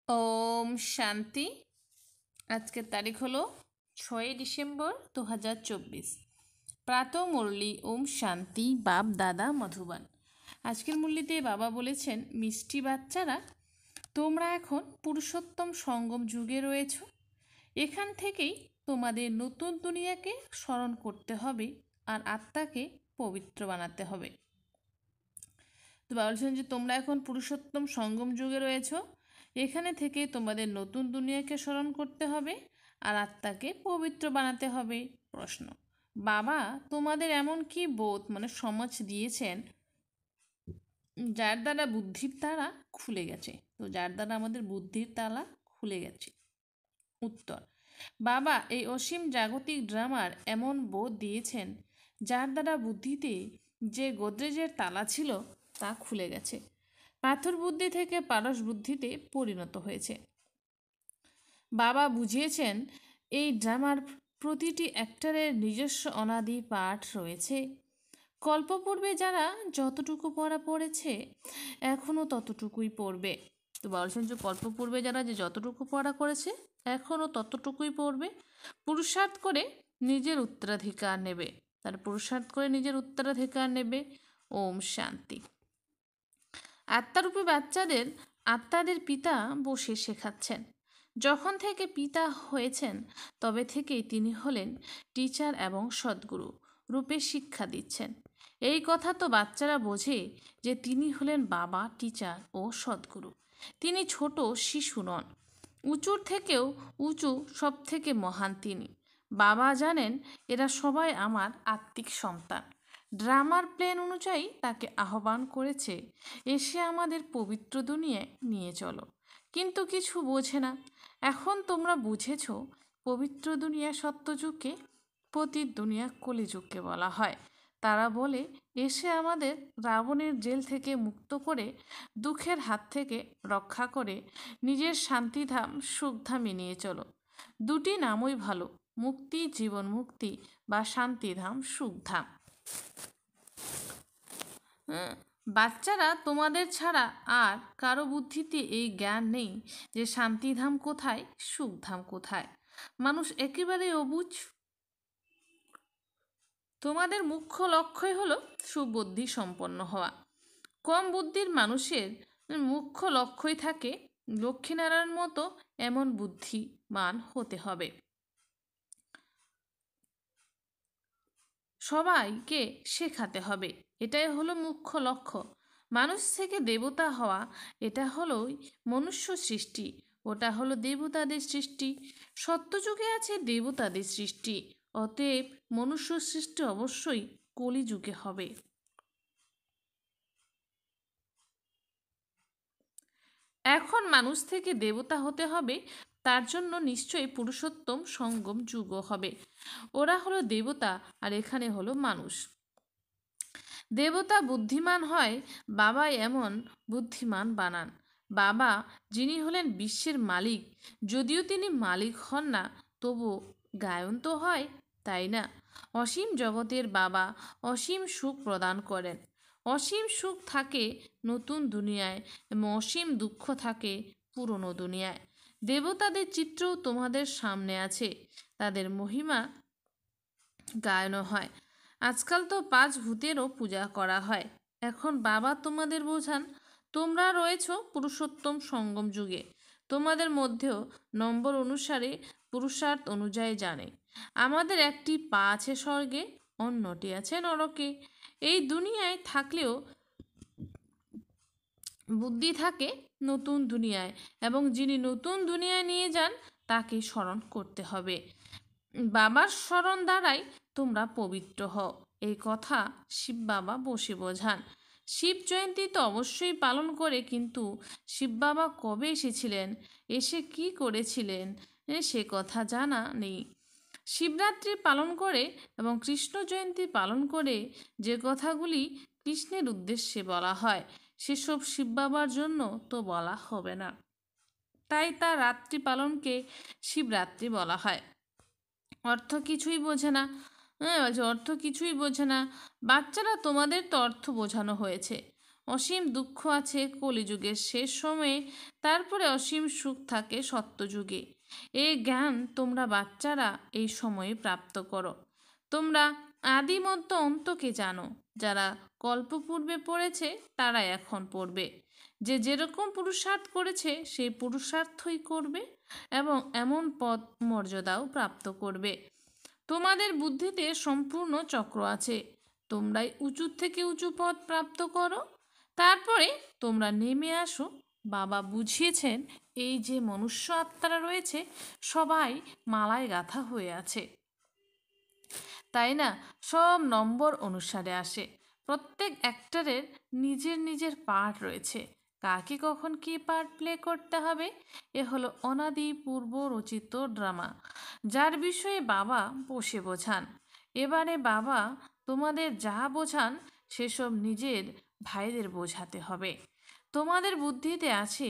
ওম শান্তি। আজকের তারিখ হলো 6 ডিসেম্বর 2024। প্রাত মুরলি ওম শান্তি বাপ দাদা মধুবান। আজকের মুরলিতে বাবা বলেছেন, মিষ্টি বাচ্চারা, তোমরা এখন পুরুষোত্তম সঙ্গম যুগে রয়েছ। এখান থেকেই তোমাদের নতুন দুনিয়াকে স্মরণ করতে হবে আর আত্মাকে পবিত্র বানাতে হবে। তো বাবা বলছেন যে তোমরা এখন পুরুষোত্তম সঙ্গম যুগে রয়েছ, এখানে থেকে তোমাদের নতুন দুনিয়াকে স্মরণ করতে হবে আর আত্মাকে পবিত্র বানাতে হবে। প্রশ্ন: বাবা তোমাদের এমন কি বোধ সমাজ দিয়েছেন যার দ্বারা বুদ্ধির তালা খুলে গেছে? তো যার দ্বারা আমাদের বুদ্ধির তালা খুলে গেছে। উত্তর: বাবা এই অসীম জাগতিক ড্রামার এমন বোধ দিয়েছেন যার দ্বারা বুদ্ধিতে যে গোদরেজের তালা ছিল তা খুলে গেছে, পাথর বুদ্ধি থেকে পারস বুদ্ধিতে পরিণত হয়েছে। বাবা বুঝিয়েছেন এই ড্রামার প্রতিটি অ্যাক্টরের নিজস্ব অনাদি পাঠ রয়েছে। কল্পপূর্বে যারা যতটুকু পড়া পড়েছে এখনও ততটুকুই পড়বে। তো বলছেন যে কল্পপূর্বে যারা যে যতটুকু পড়া করেছে এখনও ততটুকুই পড়বে। পুরুষার্থ করে নিজের উত্তরাধিকার নেবে, তার পুরুষার্থ করে নিজের উত্তরাধিকার নেবে। ওম শান্তি। আত্মারূপী বাচ্চাদের আত্মাদের পিতা বসে শেখাচ্ছেন। যখন থেকে পিতা হয়েছেন তবে থেকেই তিনি হলেন টিচার এবং সদ্গুরু রূপে শিক্ষা দিচ্ছেন। এই কথা তো বাচ্চারা বোঝে যে তিনি হলেন বাবা, টিচার ও সদ্গুরু। তিনি ছোট শিশু নন, উঁচুর থেকেও উঁচু, সব থেকে মহান তিনি। বাবা জানেন এরা সবাই আমার আত্মিক সন্তান। ড্রামার প্ল্যান অনুযায়ী তাকে আহ্বান করেছে, এসে আমাদের পবিত্র দুনিয়ায় নিয়ে চলো। কিন্তু কিছু বোঝে না। এখন তোমরা বুঝেছ, পবিত্র দুনিয়া সত্যযুগকে, পতিত দুনিয়া কলিযুগকে বলা হয়। তারা বলে, এসে আমাদের রাবণের জেল থেকে মুক্ত করে, দুঃখের হাত থেকে রক্ষা করে নিজের শান্তিধাম সুখধামে নিয়ে চলো। দুটি নামই ভালো, মুক্তি, জীবন মুক্তি বা শান্তিধাম সুখধাম। বাচ্চারা, তোমাদের ছাড়া আর কারো বুদ্ধিতে এই জ্ঞান নেই যে শান্তিধাম কোথায়, সুখধাম কোথায়। মানুষ একেবারেই অবুঝ। তোমাদের মুখ্য লক্ষ্যই হলো সুবুদ্ধি সম্পন্ন হওয়া। কম বুদ্ধির মানুষের মুখ্য লক্ষ্যই থাকে লক্ষ্মীনারায়ণ মতো এমন বুদ্ধিমান হতে হবে। সবাইকে শেখাতে হবে, এটাই হলো মুখ্য লক্ষ্য। মানুষ থেকে দেবতা হওয়া, এটা হলোই মনুষ্য সৃষ্টি, ওটা হলো দেবতাদের সৃষ্টি। সত্যযুগে আছে দেবতাদের সৃষ্টি, অতএব মনুষ্য সৃষ্টি অবশ্যই কলিযুগে হবে। এখন মানুষ থেকে দেবতা হতে হবে, তার জন্য নিশ্চয়ই পুরুষোত্তম সঙ্গম যুগও হবে। ওরা হলো দেবতা আর এখানে হলো মানুষ। দেবতা বুদ্ধিমান হয়, বাবা এমন বুদ্ধিমান বানান। বাবা যিনি হলেন বিশ্বের মালিক, যদিও তিনি মালিক হন না তবু গায়ন তো হয়, তাই না? অসীম জগতের বাবা অসীম সুখ প্রদান করেন। অসীম সুখ থাকে নতুন দুনিয়ায় এবং অসীম দুঃখ থাকে পুরনো দুনিয়ায়। দেবতাদের চিত্রও তোমাদের সামনে আছে, তাদের মহিমা গায়নও হয়। আজকাল তো 5 ভূতেরও পূজা করা হয়। এখন বাবা তোমাদের বোঝান, তোমরা রয়েছ পুরুষোত্তম সঙ্গম যুগে। তোমাদের মধ্যেও নম্বর অনুসারে পুরুষার্থ অনুযায়ী জানে। আমাদের একটি পা আছে স্বর্গে, অন্যটি আছে নরকে। এই দুনিয়ায় থাকলেও বুদ্ধি থাকে নতুন দুনিয়ায়, এবং যিনি নতুন দুনিয়ায় নিয়ে যান তাকে স্মরণ করতে হবে। বাবার স্মরণ দ্বারাই তোমরা পবিত্র হও, এই কথা শিব বাবা বসে বোঝান। শিব জয়ন্তী তো অবশ্যই পালন করে, কিন্তু শিব বাবা কবে এসেছিলেন, এসে কি করেছিলেন সে কথা জানা নেই। শিবরাত্রি পালন করে এবং কৃষ্ণ জয়ন্তী পালন করে যে কথাগুলি কৃষ্ণের উদ্দেশ্যে বলা হয় সেসব শিব বাবার জন্য তো বলা হবে না, তাই তার রাত্রি পালনকে শিবরাত্রি বলা হয়। অর্থ কিছুই বোঝে না। বলছে অর্থ কিছুই বোঝে না। বাচ্চারা, তোমাদের তো অর্থ বোঝানো হয়েছে। অসীম দুঃখ আছে কলিযুগের শেষ সময়ে, তারপরে অসীম সুখ থাকে সত্যযুগে। এই জ্ঞান তোমরা বাচ্চারা এই সময়ে প্রাপ্ত করো। তোমরা আদি মধ্য অন্তকে জানো। যারা কল্পপূর্বে পড়েছে তারা এখন পড়বে। যে যেরকম পুরুষার্থ করেছে সেই পুরুষার্থই করবে এবং এমন পদ মর্যাদাও প্রাপ্ত করবে। তোমাদের বুদ্ধিতে সম্পূর্ণ চক্র আছে। তোমরাই উঁচু থেকে উঁচু পদ প্রাপ্ত করো, তারপরে তোমরা নেমে আসো। বাবা বুঝিয়েছেন এই যে মনুষ্য আত্মারা রয়েছে সবাই মালায় গাঁথা হয়ে আছে, তাই না? সব নম্বর অনুসারে আসে। প্রত্যেক অ্যাক্টরের নিজের নিজের পার্ট রয়েছে। কাকে কখন কী পার্ট প্লে করতে হবে এ হলো অনাদি পূর্ব রচিত ড্রামা, যার বিষয়ে বাবা বসে বোঝান। এবারে বাবা তোমাদের যা বোঝান সেসব নিজের ভাইদের বোঝাতে হবে। তোমাদের বুদ্ধিতে আছে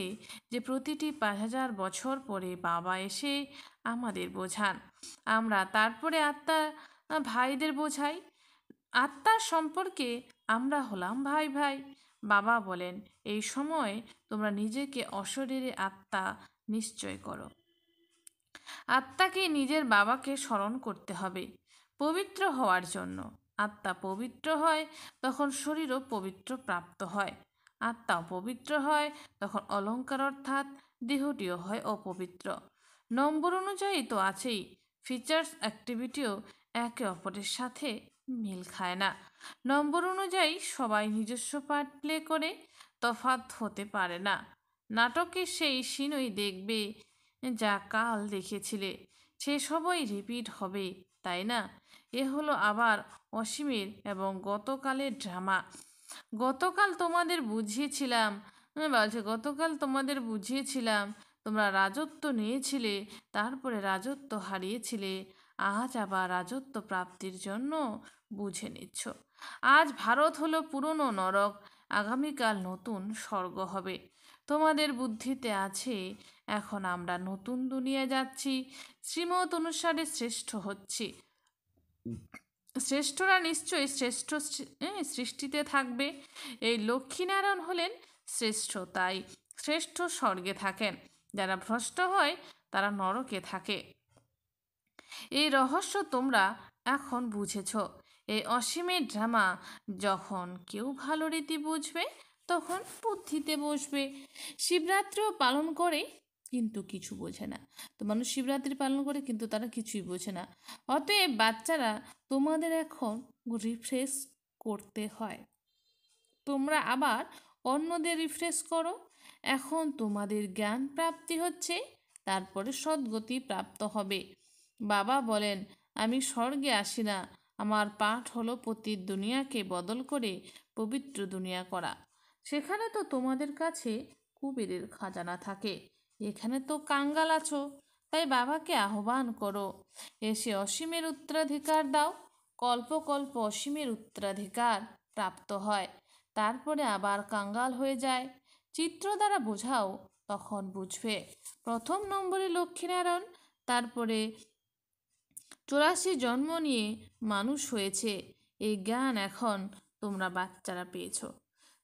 যে প্রতিটি 5,000 বছর পরে বাবা এসে আমাদের বোঝান। আমরা তারপরে আত্মার ভাইদের বোঝাই। আত্মার সম্পর্কে আমরা হলাম ভাই ভাই। বাবা বলেন এই সময় তোমরা নিজেকে অশরীরে আত্মা নিশ্চয় করো। আত্মাকে নিজের বাবাকে স্মরণ করতে হবে পবিত্র হওয়ার জন্য। আত্মা পবিত্র হয় তখন শরীরও পবিত্র প্রাপ্ত হয়। আত্মা অপবিত্র হয় তখন অলঙ্কার অর্থাৎ দেহটিও হয় অপবিত্র। নম্বর অনুযায়ী তো আছেই, ফিচার্স অ্যাক্টিভিটিও একে অপরের সাথে মিল খায় না। নম্বর অনুযায়ী সবাই নিজস্ব পার্ট প্লে করে, তফাৎ হতে পারে না। নাটকে সেই সিনই দেখবে যা কাল দেখেছিলে, সে সবই রিপিট হবে, তাই না? এ হলো আবার অসীমের এবং গতকালের ড্রামা। গতকাল তোমাদের বুঝিয়েছিলাম তোমরা রাজত্ব নিয়েছিলে, তারপরে রাজত্ব হারিয়েছিলে। আজ আবার রাজত্ব প্রাপ্তির জন্য বুঝে নিচ্ছ। আজ ভারত হলো পুরনো নরক, আগামীকাল নতুন স্বর্গ হবে। তোমাদের বুদ্ধিতে আছে এখন আমরা নতুন দুনিয়া যাচ্ছি, শ্রীমত অনুসারে শ্রেষ্ঠ হচ্ছি। শ্রেষ্ঠরা নিশ্চয়ই শ্রেষ্ঠ সৃষ্টিতে থাকবে। এই লক্ষ্মীনারায়ণ হলেন শ্রেষ্ঠ, তাই শ্রেষ্ঠ স্বর্গে থাকেন। যারা ভ্রষ্ট হয় তারা নরকে থাকে। এই রহস্য তোমরা এখন বুঝেছ। এই অসীমের ড্রামা যখন কেউ ভালো রীতি বুঝবে তখন বুদ্ধিতে বসবে। শিবরাত্রিও পালন করে কিন্তু কিছু বোঝে না। তো মানুষ শিবরাত্রি পালন করে কিন্তু তারা কিছুই বোঝে না। অতএব বাচ্চারা তোমাদের এখন রিফ্রেশ করতে হয়। তোমরা আবার অন্যদের রিফ্রেশ করো। এখন তোমাদের জ্ঞান প্রাপ্তি হচ্ছে, তারপরে সদ্গতি প্রাপ্ত হবে। বাবা বলেন আমি স্বর্গে আসি না, আমার পাঠ হলো প্রতি দুনিয়াকে বদল করে পবিত্র দুনিয়া করা। সেখানে তো তোমাদের কাছে কুবেরের খাজানা থাকে, এখানে তো কাঙ্গাল আছো। তাই বাবাকে আহ্বান করো, এসে অসীমের উত্তরাধিকার দাও। কল্প কল্প অসীমের উত্তরাধিকার প্রাপ্ত হয়, তারপরে আবার কাঙ্গাল হয়ে যায়। চিত্র দ্বারা বোঝাও, তখন বুঝবে। প্রথম নম্বরে লক্ষ্মীনারায়ণ, তারপরে 84 জন্ম নিয়ে মানুষ হয়েছে। এই জ্ঞান এখন তোমরা বাচ্চারা পেয়েছ।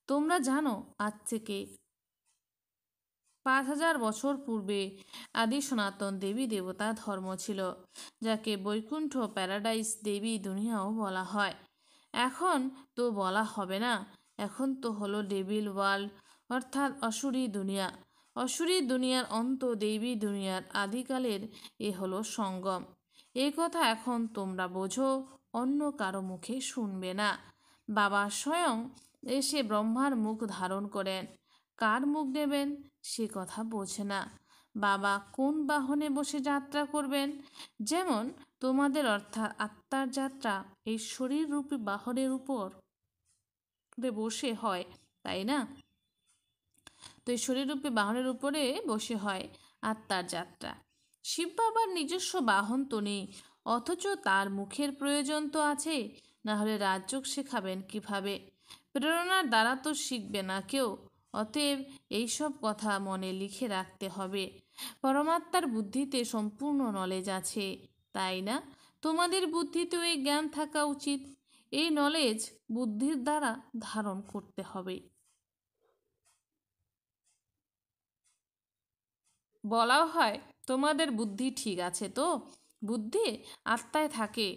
তোমরা জানো আজ থেকে 5,000 বছর পূর্বে আদি সনাতন দেবী দেবতা ধর্ম ছিল, যাকে বৈকুণ্ঠ প্যারাডাইস দেবী দুনিয়াও বলা হয়। এখন তো বলা হবে না, এখন তো হলো ডেভিল ওয়ার্ল্ড অর্থাৎ অসুরী দুনিয়া। অসুরী দুনিয়ার অন্ত, দেবী দুনিয়ার আদিকালের এ হলো সঙ্গম। এই কথা এখন তোমরা বোঝো, অন্য কারো মুখে শুনবে না। বাবা স্বয়ং এসে ব্রহ্মার মুখ ধারণ করেন, কার মুখ নেবেন সে কথা বোঝে না। বাবা কোন বাহনে বসে যাত্রা করবেন, যেমন তোমাদের অর্থাৎ আত্মার যাত্রা এই শরীররূপী বাহনের উপর বসে হয়, তাই না? তো এই শরীররূপী বাহনের উপরে বসে হয় আত্মার যাত্রা। শিব বাবার নিজস্ব বাহন তো নেই, অথচ তার মুখের প্রয়োজন তো আছে, না হলে রাজযোগ শেখাবেন কিভাবে? প্রেরণার দ্বারা তো শিখবে না কেউ। অতএব এইসব কথা মনে লিখে রাখতে হবে। পরমাত্মার বুদ্ধিতে সম্পূর্ণ নলেজ আছে, তাই না? তোমাদের বুদ্ধিতেও এই জ্ঞান থাকা উচিত। এই নলেজ বুদ্ধির দ্বারা ধারণ করতে হবে। বলাও হয় তোমাদের বুদ্ধি ঠিক আছে তো? বুদ্ধি আত্মায় থাকে,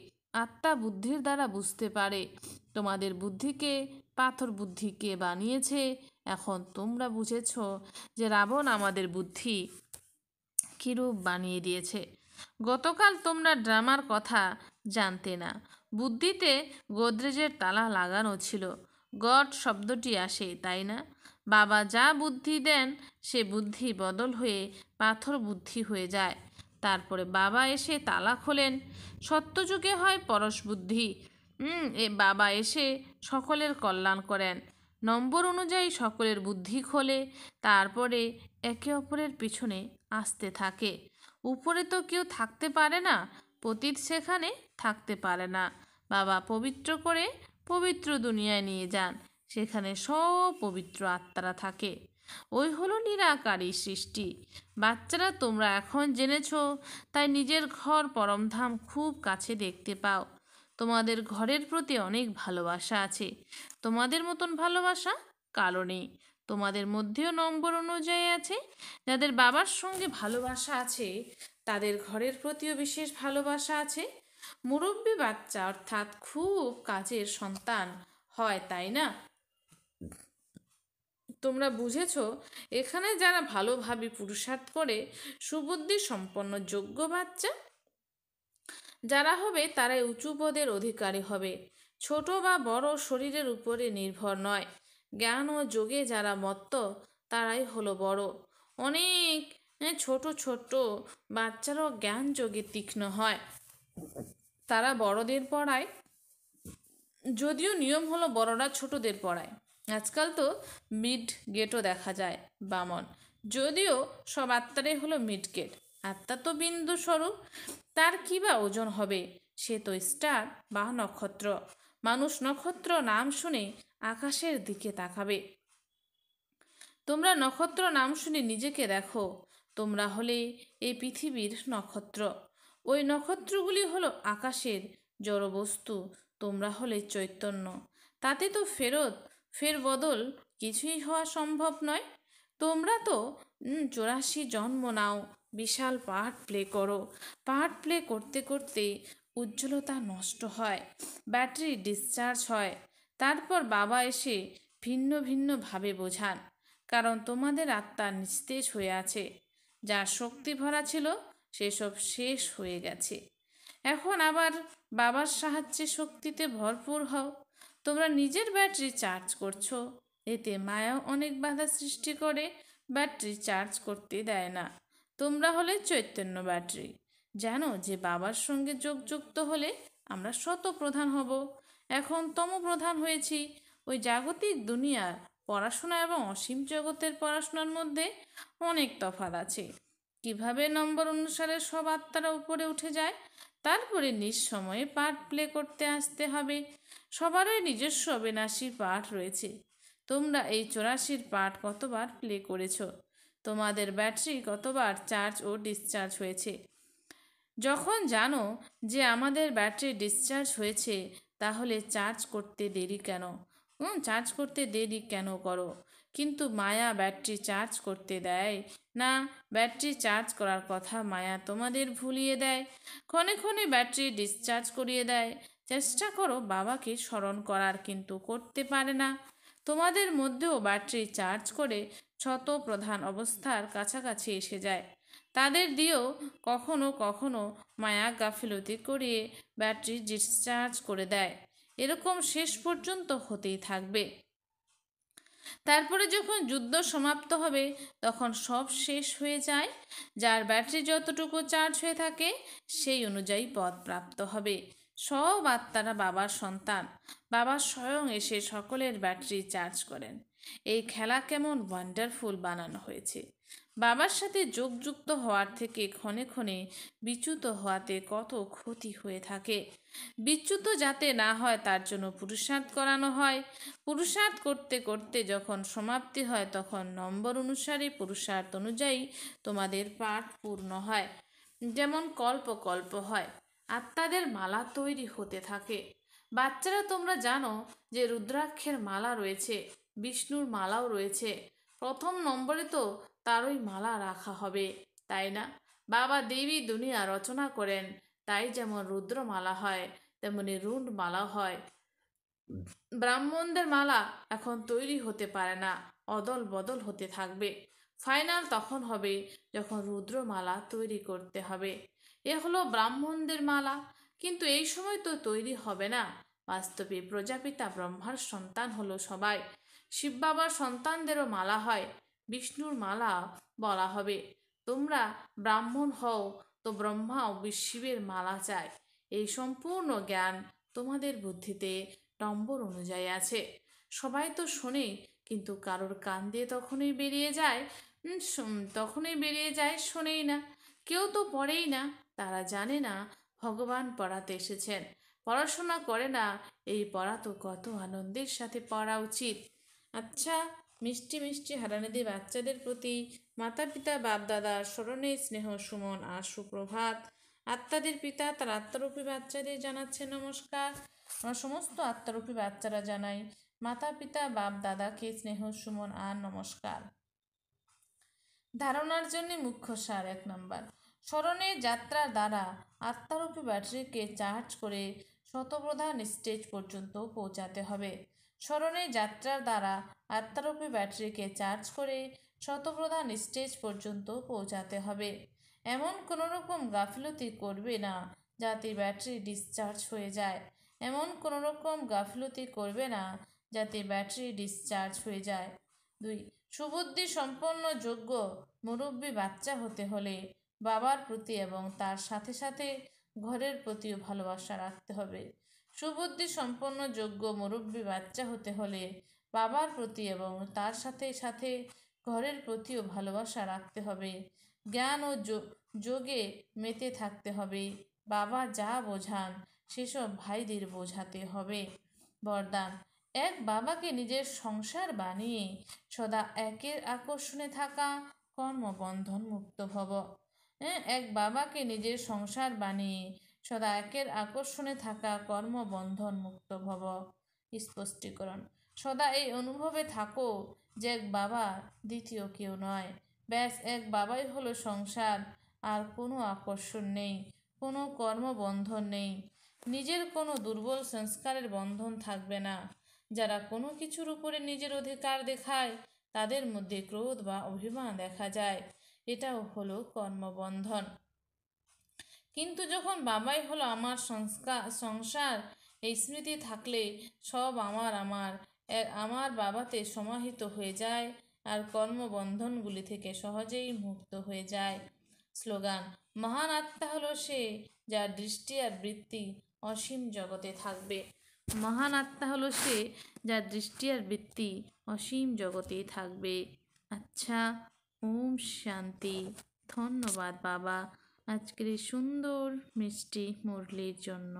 আত্মা বুদ্ধির দ্বারা বুঝতে পারে। তোমাদের বুদ্ধিকে পাথর বুদ্ধি কে বানিয়েছে? এখন তোমরা বুঝেছ যে রাবণ আমাদের বুদ্ধি কিরূপ বানিয়ে দিয়েছে। গতকাল তোমরা ড্রামার কথা জানতে না। বুদ্ধিতে গোদরেজের তালা লাগানো ছিল, গড শব্দটি আসে, তাই না? বাবা যা বুদ্ধি দেন সে বুদ্ধি বদল হয়ে পাথর বুদ্ধি হয়ে যায়। তারপরে বাবা এসে তালা খোলেন। সত্যযুগে হয় পরশ বুদ্ধি। বাবা এসে সকলের কল্যাণ করেন। নম্বর অনুযায়ী সকলের বুদ্ধি খোলে, তারপরে একে অপরের পিছনে আসতে থাকে। উপরে তো কেউ থাকতে পারে না, পতিত সেখানে থাকতে পারে না। বাবা পবিত্র করে পবিত্র দুনিয়ায় নিয়ে যান, সেখানে সব পবিত্র আত্মারা থাকে। ওই হলো নিরাকারী সৃষ্টি। বাচ্চারা, তোমরা এখন জেনেছ, তাই নিজের ঘর পরমধাম খুব কাছে দেখতে পাও। তোমাদের ঘরের প্রতি অনেক ভালোবাসা আছে। তোমাদের মতন ভালোবাসা কারো নেই। তোমাদের মধ্যেও নম্বর অনুযায়ী আছে। যাদের বাবার সঙ্গে ভালোবাসা আছে তাদের ঘরের প্রতিও বিশেষ ভালোবাসা আছে। মুরব্বী বাচ্চা অর্থাৎ খুব কাজের সন্তান হয়, তাই না? তোমরা বুঝেছ, এখানে যারা ভালোভাবে পুরুষার্থ করে সুবুদ্ধি সম্পন্ন যোগ্য বাচ্চা যারা হবে তারাই উঁচু পদের অধিকারী হবে। ছোট বা বড় শরীরের উপরে নির্ভর নয়। জ্ঞান ও যোগে যারা মত্ত তারাই হলো বড়। অনেক ছোট ছোট বাচ্চারাও জ্ঞান যোগে তীক্ষ্ণ হয়, তারা বড়দের পড়ায়। যদিও নিয়ম হলো বড়রা ছোটদের পড়ায়। আজকাল তো মিড গেটও দেখা যায় বামন। যদিও সব আত্মারাই হলো মিড গেট। আত্মা তো বিন্দু স্বরূপ, তার কী বা ওজন হবে? সে তো স্টার বা নক্ষত্র। মানুষ নক্ষত্র নাম শুনে আকাশের দিকে তাকাবে। তোমরা নক্ষত্র নাম শুনে নিজেকে দেখো। তোমরা হলে এই পৃথিবীর নক্ষত্র। ওই নক্ষত্রগুলি হলো আকাশের জড়বস্তু। তোমরা হলে চৈতন্য। তাতে তো ফেরবদল কিছুই হওয়া সম্ভব নয়। তোমরা তো 84 জন্ম নাও, বিশাল পার্ট প্লে করো। পার্ট প্লে করতে করতে উজ্জ্বলতা নষ্ট হয়, ব্যাটারি ডিসচার্জ হয়। তারপর বাবা এসে ভিন্ন ভিন্নভাবে বোঝান, কারণ তোমাদের আত্মা নিস্তেজ হয়ে আছে। যা শক্তি ভরা ছিল সেসব শেষ হয়ে গেছে। এখন আবার বাবার সাহায্যে শক্তিতে ভরপুর হও। তোমরা নিজের ব্যাটারি চার্জ করছো, এতে মায়াও অনেক বাধা সৃষ্টি করে, ব্যাটারি চার্জ করতে দেয় না। তোমরা হলে চৈতন্য ব্যাটারি। জানো যে বাবার সঙ্গে যোগযুক্ত হলে আমরা শত প্রধান হব। এখন তম প্রধান হয়েছি। ওই জাগতিক দুনিয়ার পড়াশোনা এবং অসীম জগতের পড়াশোনার মধ্যে অনেক তফাৎ আছে। কিভাবে নম্বর অনুসারে সব আত্মারা উপরে উঠে যায়, তারপরে নিঃসময়ে পার্ট প্লে করতে আসতে হবে। সবারই নিজস্ব অবিনাশী পাঠ রয়েছে। তোমরা এই 84 পার্ট কতবার প্লে করেছ? তোমাদের ব্যাটারি কতবার চার্জ ও ডিসচার্জ হয়েছে? যখন জানো যে আমাদের ব্যাটারি ডিসচার্জ হয়েছে, তাহলে চার্জ করতে দেরি কেন করো? কিন্তু মায়া ব্যাটারি চার্জ করতে দেয় না। ব্যাটারি চার্জ করার কথা মায়া তোমাদের ভুলিয়ে দেয়, ক্ষণে ক্ষণে ব্যাটারি ডিসচার্জ করিয়ে দেয়। চেষ্টা করো বাবাকে স্মরণ করার, কিন্তু করতে পারে না। তোমাদের মধ্যেও ব্যাটারি চার্জ করে শত প্রধান অবস্থার কাছাকাছি এসে যায়। তাদের দিয়েও কখনো কখনো মায়া গাফিলতি করিয়ে ব্যাটারি ডিসচার্জ করে দেয়। এরকম শেষ পর্যন্ত হতেই থাকবে। তারপরে যখন যুদ্ধ সমাপ্ত হবে তখন সব শেষ হয়ে যায়। যার ব্যাটারি যতটুকু চার্জ হয়ে থাকে সেই অনুযায়ী পদ প্রাপ্ত হবে। সব আত্মারা বাবার সন্তান। বাবা স্বয়ং এসে সকলের ব্যাটারি চার্জ করেন। এই খেলা কেমন ওয়ান্ডারফুল বানানো হয়েছে! বাবার সাথে যোগযুক্ত হওয়ার থেকে ক্ষণে ক্ষণে বিচ্যুত হওয়াতে কত ক্ষতি হয়ে থাকে। বিচ্যুত যাতে না হয় তার জন্য পুরুষার্থ করানো হয়। পুরুষার্থ করতে করতে যখন সমাপ্তি হয় তখন নম্বর অনুসারে পুরুষার্থ অনুযায়ী তোমাদের পাঠ পূর্ণ হয়। যেমন কল্প কল্প হয়, আত্মাদের মালা তৈরি হতে থাকে। বাচ্চারা, তোমরা জানো যে রুদ্রাক্ষের মালা রয়েছে, বিষ্ণুর মালাও রয়েছে। প্রথম নম্বরে তো তারই মালা রাখা হবে। তাই না? বাবা দেবী দুনিয়া রচনা করেন, তাই যেমন রুদ্রমালা হয় তেমনি রুন্ডমালা হয়। ব্রাহ্মণদের মালা এখন তৈরি হতে পারে না, অদল বদল হতে থাকবে। ফাইনাল তখন হবে যখন রুদ্রমালা তৈরি করতে হবে। এ হলো ব্রাহ্মণদের মালা, কিন্তু এই সময় তো তৈরি হবে না। বাস্তবে প্রজাপিতা ব্রহ্মার সন্তান হলো সবাই। শিব বাবার সন্তানদেরও মালা হয়, বিষ্ণুর মালা বলা হবে। তোমরা ব্রাহ্মণ হও তো ব্রহ্মাও শিবের মালা চায়। এই সম্পূর্ণ জ্ঞান তোমাদের বুদ্ধিতে নম্বর অনুযায়ী আছে। সবাই তো শোনে, কিন্তু কারোর কান দিয়ে তখনই বেরিয়ে যায় শোনেই না। কেউ তো পড়েই না, তারা জানে না ভগবান পড়াতে এসেছেন। পড়াশোনা করে না, এই পড়া তো কত আনন্দের সাথে পড়া উচিত। আচ্ছা, মিষ্টি মিষ্টি হারানিধি বাচ্চাদের প্রতি মাতা পিতা বাপ দাদার স্মরণে স্নেহ সুমন আর সুপ্রভাত। আত্মাদের পিতা তার আত্মারূপী বাচ্চাদের জানাচ্ছে নমস্কার। আমরা সমস্ত আত্মারূপী বাচ্চারা জানাই মাতা পিতা বাপ দাদাকে স্নেহ সুমন আর নমস্কার। ধারণার জন্য মুখ্য সার 1 নম্বর, স্মরণের যাত্রার দ্বারা আত্মারূপী ব্যাটারিকে চার্জ করে শতপ্রধান স্টেজ পর্যন্ত পৌঁছাতে হবে। স্মরণের যাত্রার দ্বারা আত্মারূপী ব্যাটারিকে চার্জ করে শতপ্রধান স্টেজ পর্যন্ত পৌঁছাতে হবে। এমন কোনো রকম গাফিলতি করবে না যাতে ব্যাটারি ডিসচার্জ হয়ে যায়। এমন কোনো রকম গাফিলতি করবে না যাতে ব্যাটারি ডিসচার্জ হয়ে যায়। 2, সুবুদ্ধি সম্পন্ন যোগ্য মুরব্বী বাচ্চা হতে হলে বাবার প্রতি এবং তার সাথে সাথে ঘরের প্রতিও ভালোবাসা রাখতে হবে। সুবুদ্ধি সম্পন্ন যোগ্য মুরব্বী বাচ্চা হতে হলে বাবার প্রতি এবং তার সাথে সাথে ঘরের প্রতিও ভালোবাসা রাখতে হবে। জ্ঞান ও যোগে মেতে থাকতে হবে। বাবা যা বোঝান সেসব ভাইদের বোঝাতে হবে। বরদান, এক বাবাকে নিজের সংসার বানিয়ে সদা একের আকর্ষণে থাকা, কর্মবন্ধন মুক্ত ভব। এক বাবাকে নিজের সংসার বানিয়ে সদা একের আকর্ষণে থাকা, কর্মবন্ধন মুক্ত ভব। স্পষ্টীকরণ, সদা এই অনুভবে থাকো যে এক বাবা, দ্বিতীয় কেউ নয়। ব্যাস এক বাবাই হলো সংসার, আর কোনো আকর্ষণ নেই, কোনো কর্মবন্ধন নেই। নিজের কোনো দুর্বল সংস্কারের বন্ধন থাকবে না। যারা কোনো কিছুর উপরে নিজের অধিকার দেখায় তাদের মধ্যে ক্রোধ বা অভিমান দেখা যায়, এটাও হলো কর্মবন্ধন। কিন্তু যখন বাবাই হলো আমার সংসার, এই স্মৃতি থাকলে সব আমার বাবাতে সমাহিত হয়ে যায় আর কর্মবন্ধনগুলি থেকে সহজেই মুক্ত হয়ে যায়। স্লোগান, মহান আত্মা হলো সে যার দৃষ্টি আর বৃত্তি অসীম জগতে থাকবে। মহান আত্মা হলো সে যার দৃষ্টি আর বৃত্তি অসীম জগতেই থাকবে। আচ্ছা, ওম শান্তি। ধন্যবাদ বাবা আজকের এই সুন্দর মিষ্টি মুরলির জন্য।